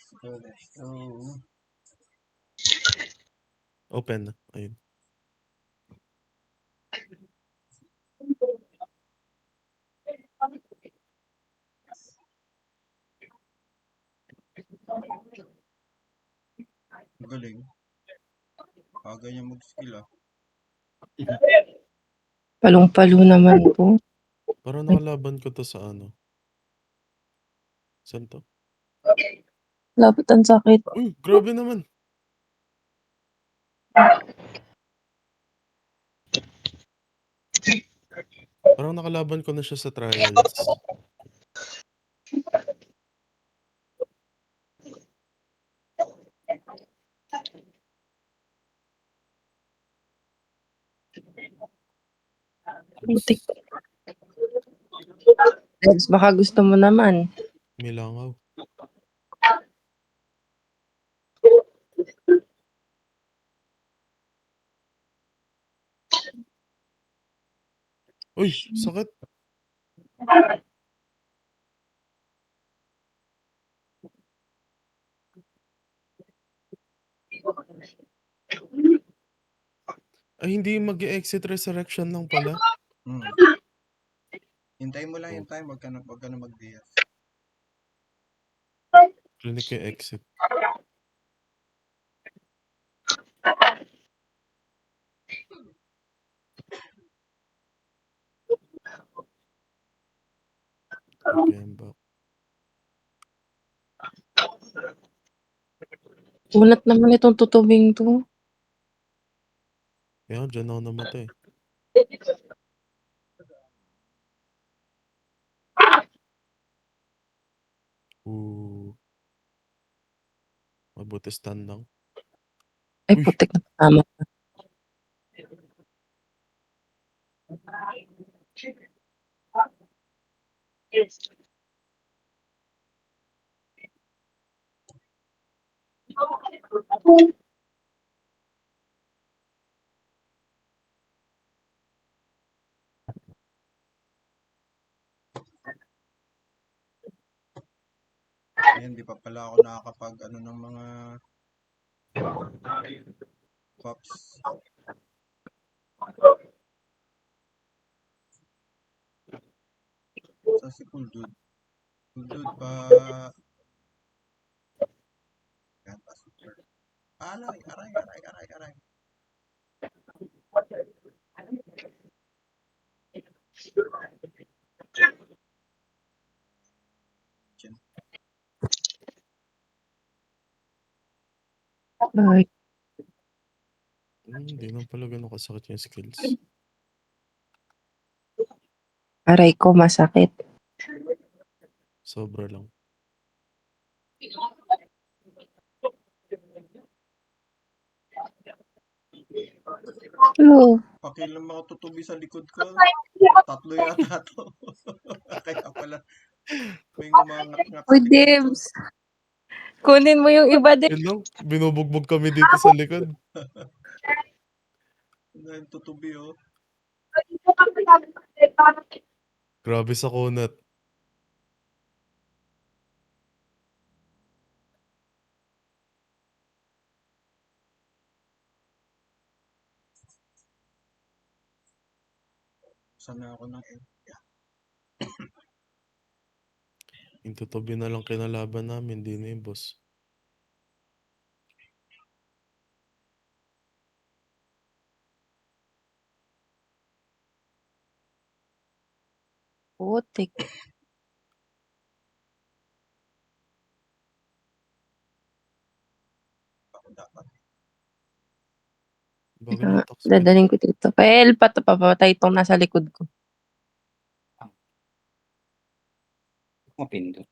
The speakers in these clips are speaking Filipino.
So, let's go. Open na. Ayun. Galing. Aga niya mag-skill ah. Palong-palo naman po. Parang nakalaban ko to sa ano. Saan to? Lapit ang sakit. Uy, grabe naman. Parang nakalaban ko na siya sa trials. Putik. Reds, baka gusto mo naman. Milangaw. Uy, sakit. Ay, hindi mag-exit resurrection lang pala. Hintayin mo lang Oh. yung time. Wag ka na mag-DS. Clinic yung exit. Okay, I'm back. Unat naman itong tutubing to. Kaya dyan ako namatay. Ooh. Mabuti stand lang. Ay, Uy. putik na tama. Ayan, di pa pala ako nakakapag ano ng mga pops. Sa si Cool Dude. Cool Dude pa... Yan pa super. Aray. Chin. Ay, Hindi naman pala ganun kasakit yung skills. aray ko, masakit. Sobra lang. Hello. Pakilang mga tutubi sa likod ko. 3 yata to. Kaya pala may ngumangat-ngat sa Uy, likod ko. Dibs. Kunin mo yung iba din. Yun lang, binubugbog kami dito sa likod. Yung tutubi oh. Grabe sa kunat. Sana ako ng Yung tutubi na lang kinalaban namin, di na yung boss. Putik. ako dapat. Bagal ng attack speed. Dadaling ko dito. Kaya elpat, papatay itong nasa likod ko. Mapindot.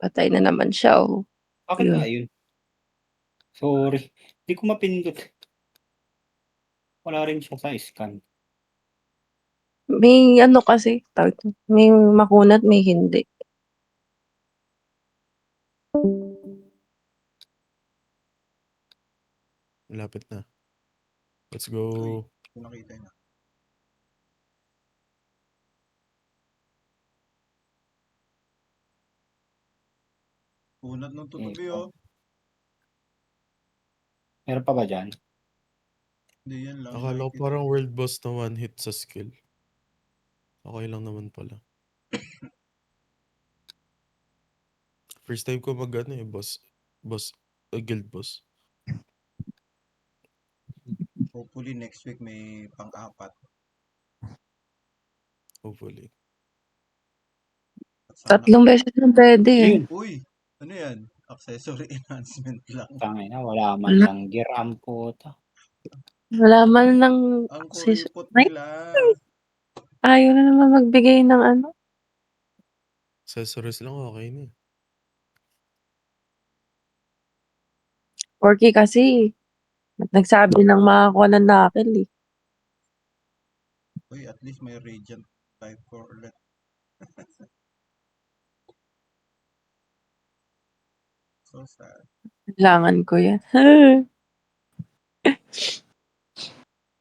Patay na naman siya, oh. Bakit Yun. nga yun? Sorry. Di ko mapindot. Wala rin siya sa scan. May ano kasi, may makunat, may hindi. Malapit na. Let's go. Kung nakita na. Kunat ng tutubi, Ito. oh. Meron pa ba dyan? Hindi, yan lang. Akala ko nakikita. parang world boss na one hit sa skill. Okay lang naman pala. First time ko mag ano eh, guild boss. Hopefully next week may pang-apat. Hopefully. At sana- 3 beses na pwede eh. Yun. Uy! Ano yan? Accessory enhancement lang. Tangina, wala man Wala. lang gear ang puta. Wala man lang Ang access. kuripot Ay, nila. ayaw na naman magbigay ng ano. Accessories lang okay na eh. 4K kasi. Nagsabi ng makakuha ng knuckle eh. Uy, at least may Radiant 5 core ulit. So sad. Kailangan ko yan.